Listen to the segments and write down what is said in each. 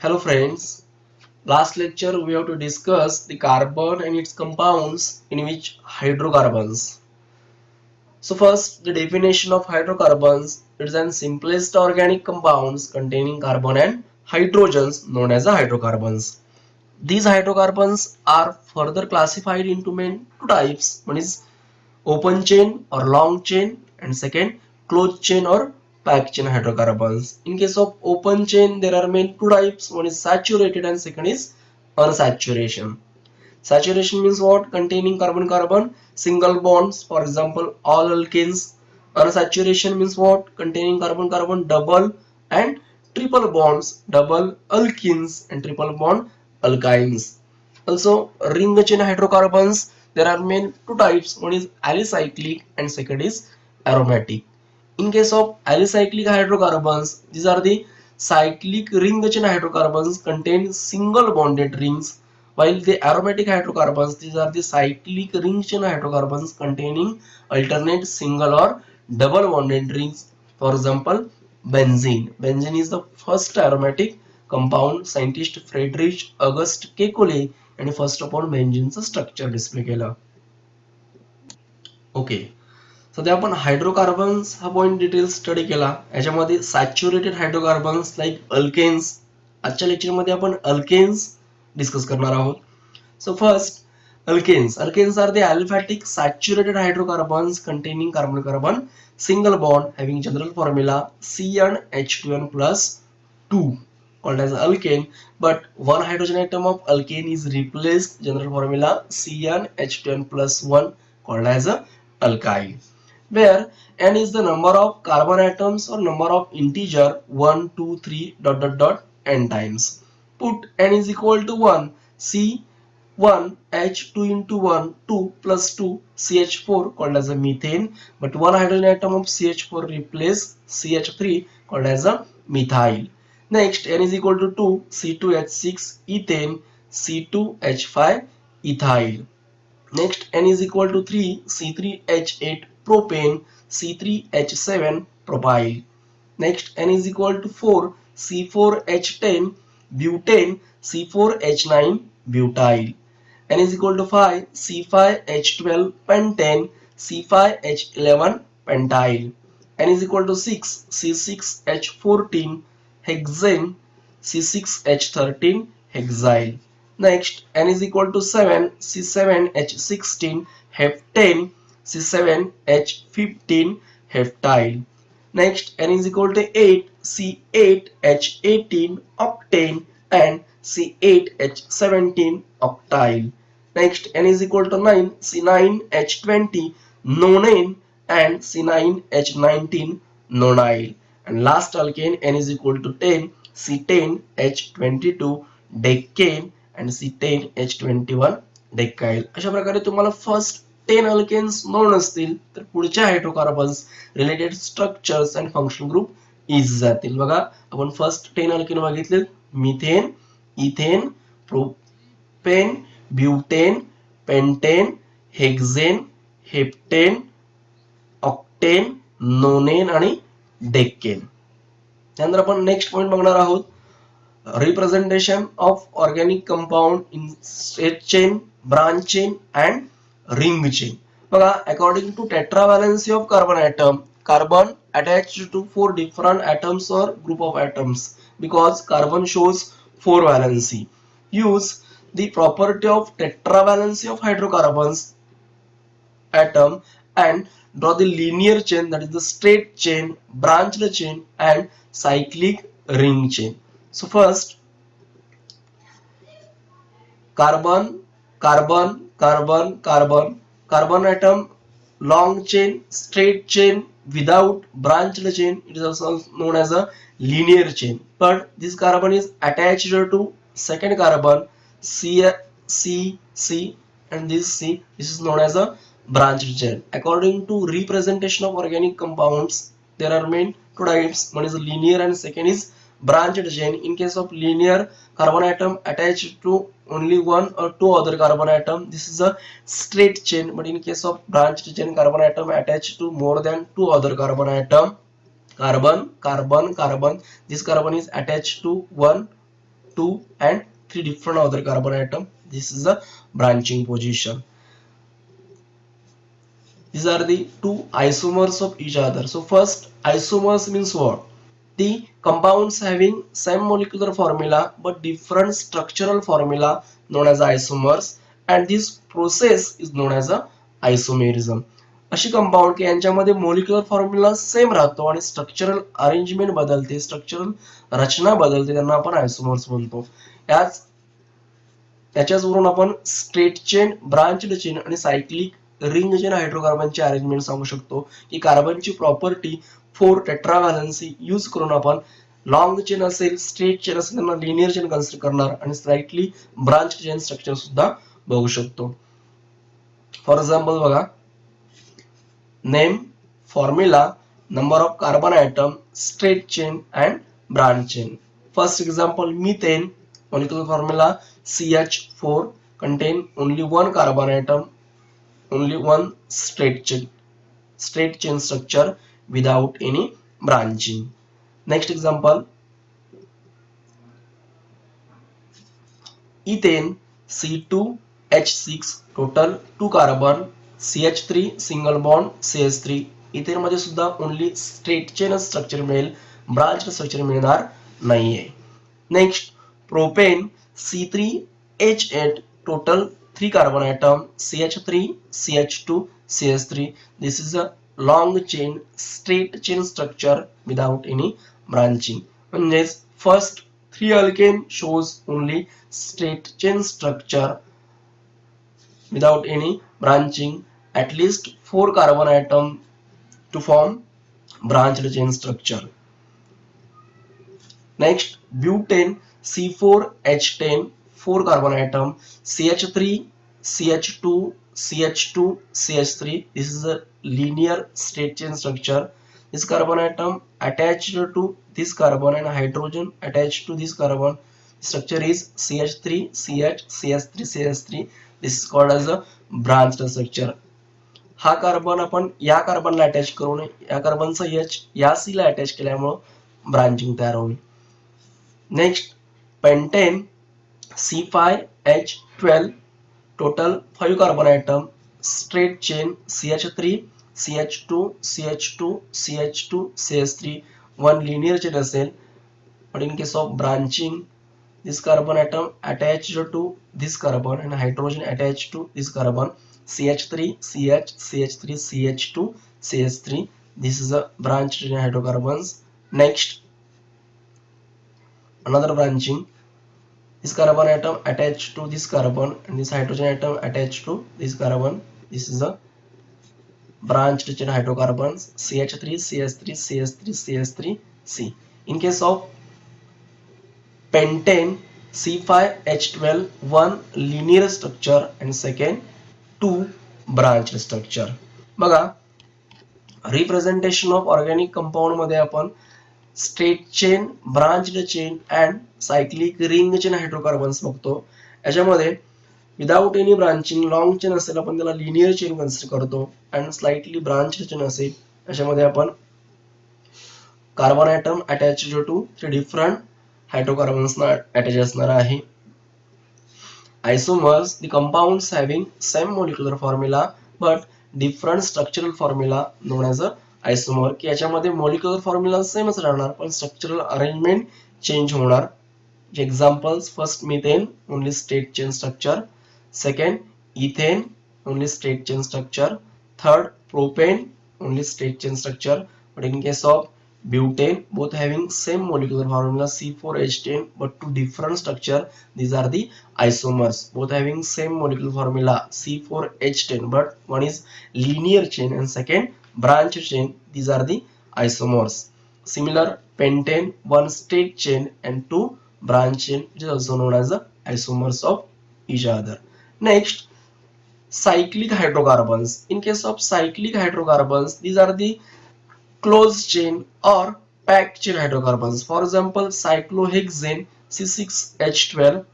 Hello friends, last lecture we have to discuss the carbon and its compounds in which hydrocarbons. So first the definition of hydrocarbons, it is an simplest organic compounds containing carbon and hydrogens known as the hydrocarbons. These hydrocarbons are further classified into main two types. One is open chain or long chain and second closed chain or packed chain hydrocarbons. In case of open chain there are main two types, one is saturated and second is unsaturation. Saturation means what? Containing carbon carbon single bonds, for example all alkanes. Unsaturation means what? Containing carbon carbon double and triple bonds, double alkenes and triple bond alkynes. Also ring chain hydrocarbons, there are main two types, one is alicyclic and second is aromatic. In case of alicyclic hydrocarbons, these are the cyclic ring chain hydrocarbons contain single bonded rings, while the aromatic hydrocarbons, these are the cyclic ring chain hydrocarbons containing alternate single or double bonded rings. For example, benzene. Benzene is the first aromatic compound scientist Friedrich August Kekulé and first of all benzeneचं structure display केलं. Okay, सध्या आपण hydrocarbons हा point detail study केला. याच्यामध्ये saturated hydrocarbons like alkanes, आजच्या lecture मध्ये आपण alkanes discuss करणार आहोत. So first alkenes are the aliphatic saturated hydrocarbons containing carbon carbon single bond having general formula CnH2n plus 2 called as alkane, but one hydrogen atom of alkane is replaced general formula CnH2n plus 1 called as a alkyl, where n is the number of carbon atoms or number of integer 1 2 3 dot dot dot n times. Put n is equal to 1, C 1 H2 into 1 2 plus 2 CH4 called as a methane, but one hydrogen atom of CH4 replace CH3 called as a methyl. Next n is equal to 2 C2H6 ethane, C2H5 ethyl. Next n is equal to 3 C3H8 propane, C3H7 propyl. Next n is equal to 4 C4H10 butane, C4H9 butyl. N is equal to 5 C5H12 pentane, C5H11 pentyl. N is equal to 6 C6H14 hexane, C6H13 hexyl. Next n is equal to 7 C7H16 heptane, C7H15 heptyl. Next n is equal to 8 C8H18 octane and C8H17 octyl. Next n is equal to 9 C9H20 nonane and C9H19 nonyl. And last alkane n is equal to 10 C10H22 decane and C10H21 decyl. अशा प्रकारे तुम्हाला first 10 alkanes known असतील तर पुढच्या hydrocarbons related structures and function group easy जातील. बघा आपण first 10 alkane बघितले, methane, ethane, propane, butane, pentane, hexane, heptane, octane, nonane आणि डेकेन. त्यानंतर आपण नेक्स्ट पॉइंट बघणार आहोत, representation of organic compound in straight chain, branch chain and ring chain. बघा according to tetravalency of carbon atom, carbon attached to 4 different atoms or group of atoms because carbon shows 4 valency. Use the property of tetravalency of hydrocarbons atom and draw the linear chain, that is the straight chain, branched chain and cyclic ring chain. So first carbon carbon carbon carbon carbon atom long chain, straight chain without branched chain, it is also known as a linear chain, but this carbon is attached to second carbon C and this C, this is known as a branched chain. According to representation of organic compounds there are main two types, one is linear and second is branched chain. In case of linear, carbon atom attached to only one or two other carbon atom, this is a straight chain, but in case of branched chain, carbon atom attached to more than two other carbon atom, carbon carbon carbon, this carbon is attached to one 2 and 3 different other carbon atom. This is the branching position. These are the two isomers of each other. So first, isomers means what? The compounds having same molecular formula but different structural formula known as isomers, and this process is known as a isomerism. अशी compound की यांच्यामध्ये molecular formula same राहतो आणि structural arrangement बदलते, structural रचना बदलते, त्यांना आपण आयसोमर्स म्हणतो. त्याच्यावरून आपण स्ट्रेट चेन, ब्रांचड चेन आणि सायक्लिक रिंग चेन हायड्रोकार्बनची अरेंजमेंट सांगू शकतो की कार्बनची प्रॉपर्टी 4 टेट्राव्हॅलन्सी यूज करून आपण लॉंग चेन असेल, स्ट्रेट चेन असेल त्यांना लिनियर चेन कन्सिडर करणार आणि स्लाइटली ब्रांच चेन स्ट्रक्चर सुद्धा बघू शकतो. फॉर एक्झाम्पल बघा, name, formula, number of carbon item, straight chain and branch chain. First example, methane, molecular formula CH4, contain only one carbon atom, only one straight chain structure without any branching. Next example, ethane, C2H6, total 2 carbon, CH3 single bond, CH3. Ethane मध्ये सुद्धा only straight chain structure मिळेल, branch structure मिळणार नाहीये. Next, propane, C3H8, total 3 carbon atom, CH3, CH2, CH3. This is a long chain, straight chain structure without any branching. म्हणजेच first 3 alkane shows only straight chain structure without any branching. At least 4 carbon atom to form branched chain structure. Next, butane, C4H10, 4 carbon atom, CH3, CH2, CH2, CH3. This is a linear straight chain structure. This carbon atom attached to this carbon and hydrogen attached to this carbon. Structure is CH3, CH, CH3, CH3. This is called as a branched structure. हा carbon आपण या कार्बनला attach करून या कार्बनचा H या C ला attach केल्यामुळे branching तयार होईल. Next, pentane, C5H12, total 5 carbon atom, straight chain, CH3, CH2, CH2, CH2, CH3, one linear chain असेल. But in case of branching, this carbon atom attached to this carbon and hydrogen attached to this carbon, CH3, CH, CH3, CH2, CH3. This is a branched chain hydrocarbons. Next, another branching, this carbon atom attached to this carbon and this hydrogen atom attached to this carbon. This is a branched chain hydrocarbons, CH3, CH3, CH3, CH3, C. In case of pentane, C5H12, one linear structure and second 2 branched structure. बघा, representation of organic compound मध्ये आपण straight chain, branched chain and cyclic ring chain hydrocarbons बघतो. याच्यामध्ये without any branching long chain असेल आपण त्याला linear chain consider करतो and slightly branched chain असेल याच्यामध्ये आपण carbon atom attached to 3 different हायड्रोकार्बन्सना अटॅच असणार आहे. Isomers, the compounds having same molecular formula but different structural formula known as a isomer. की याच्यामध्ये molecular formula सेमच राहणार पण structural arrangement change होणार. Examples, first methane, only straight chain structure. Second, ethane, only straight chain structure. Third, propane, only straight chain structure. But in case of butane, both having same molecular formula C4H10 but two different structure. These are the isomers, both having same molecular formula C4H10 but one is linear chain and second branch chain. These are the isomers. Similar, pentane, one straight chain and two branch chain, which is also known as the isomers of each other. Next, cyclic hydrocarbons. In case of cyclic hydrocarbons, these are the closed chain or packed chain hydrocarbons. For example, cyclohexane, C6H12,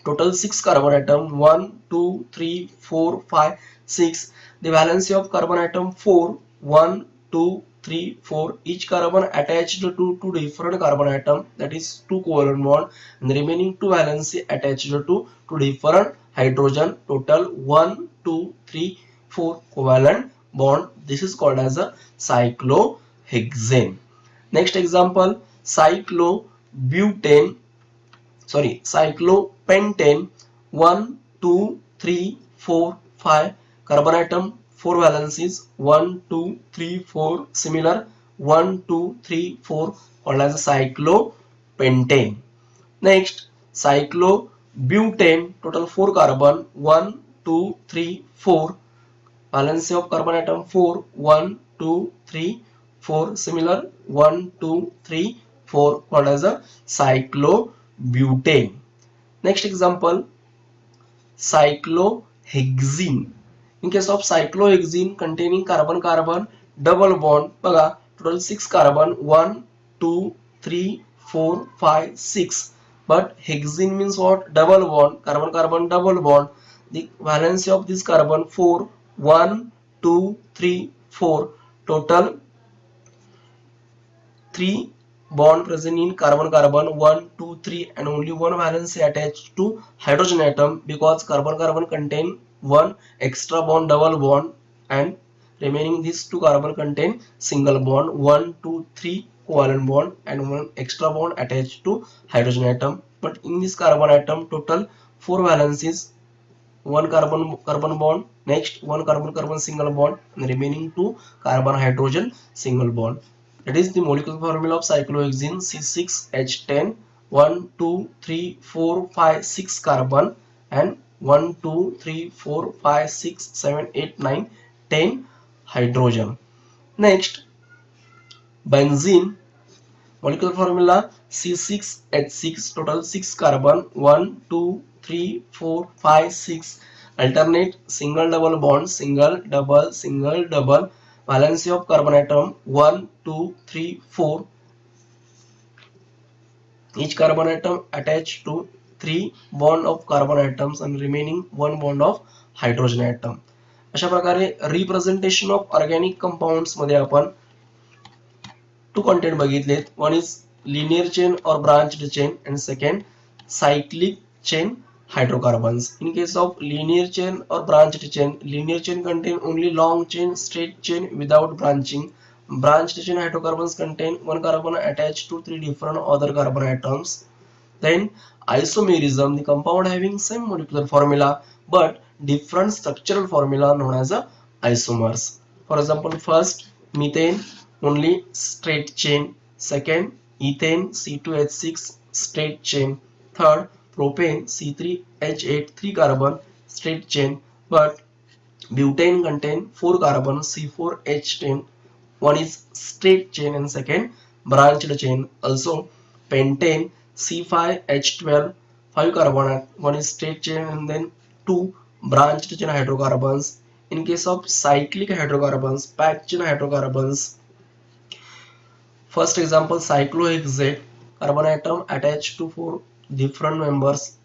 total 6 carbon atom, 1, 2, 3, 4, 5, 6. The valency of carbon atom 4, 1, 2, 3, 4. Each carbon attached to two different carbon atom, that is two covalent bond, and the remaining two valency attached to two different hydrogen. Total 1, 2, 3, 4 covalent bond. This is called as a cyclohexane. Next example, cyclopentane. 1, 2, 3, 4, 5 carbon atom, 4 valencies, 1, 2, 3, 4 similar, 1, 2, 3, 4 called as a cyclopentane. Next, cyclobutane. Total 4 carbon, 1, 2, 3, 4 valency of carbon atom 4, 1, 2, 3, 4 similar, 1, 2, 3, 4 called as a cyclobutane. Next example, cyclohexene. In case of cyclohexene, containing carbon carbon double bond, बघा total 6 carbon, 1, 2, 3, 4, 5, 6. But hexene means what? Double bond, carbon carbon double bond. The valency of this carbon 4, 1, 2, 3, 4. Total 3 bond present in carbon carbon, 1, 2, 3, and only one valency attached to hydrogen atom, because carbon carbon contain one extra bond double bond, and remaining these two carbon contain single bond, 1, 2, 3 covalent bond, and one extra bond attached to hydrogen atom. But in this carbon atom total 4 valencies, one carbon carbon bond, next one carbon carbon single bond, and the remaining two carbon hydrogen single bond. That is the molecular formula of cyclohexene, C6H10. 1, 2, 3, 4, 5, 6 carbon, and 1, 2, 3, 4, 5, 6, 7, 8, 9, 10 hydrogen. Next, benzene. Molecular formula C6H6. Total 6 carbon, 1, 2, 3, 4, 5, 6. Alternate single double bond, single double single double. Valency of carbon atom 1, 2, 3, 4. Each carbon atom attached to 3 bond of carbon atoms and remaining 1 bond of hydrogen atom. अशा प्रकारे representation of organic compounds मध्ये आपण two content बघितलेत. One is linear chain or branched chain, and second cyclic chain hydrocarbons. In case of linear chain or branched chain, linear chain contain only long chain, straight chain without branching. Branched chain hydrocarbons contain one carbon attached to 3 different other carbon atoms. Then isomerism, the compound having same molecular formula but different structural formula known as a isomers. For example, first methane, only straight chain. Second, ethane, C2H6 straight chain. Third, propane, C3H8 3 carbon straight chain, but butane contain 4 carbon, C4H10. One is straight chain and second branched chain. Also pentane, C5H12 5 carbon, one is straight chain and then 2 branched chain hydrocarbons. In case of cyclic hydrocarbons, packed chain hydrocarbons, first example cyclohexane. Carbon atom attached to 4 different members,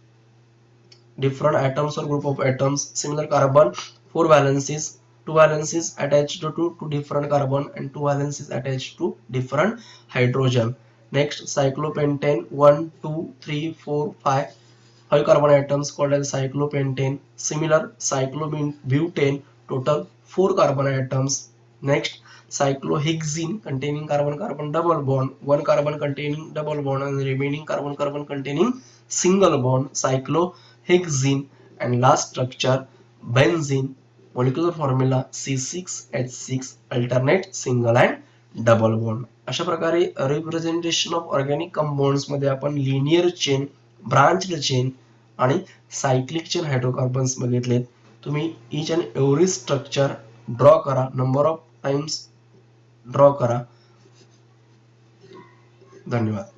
different atoms or group of atoms, similar carbon, 4 valencies, 2 valencies attached to two different carbon and 2 valencies attached to different hydrogen. Next, cyclopentane, 1, 2, 3, 4, 5 carbon atoms called as cyclopentane. Similar cyclobutane, total 4 carbon atoms. Next, cyclohexene containing carbon carbon double bond, one carbon containing double bond and the remaining carbon carbon containing single bond, cyclohexene. And last structure benzene, molecular formula C6H6 alternate single and double bond. अशा प्रकारे representation of organic compounds मध्ये आपण linear chain, branched chain आणि cyclic chain hydrocarbons बघितलेत. तुम्ही each and every structure draw करा, number of times draw करा. धन्यवाद.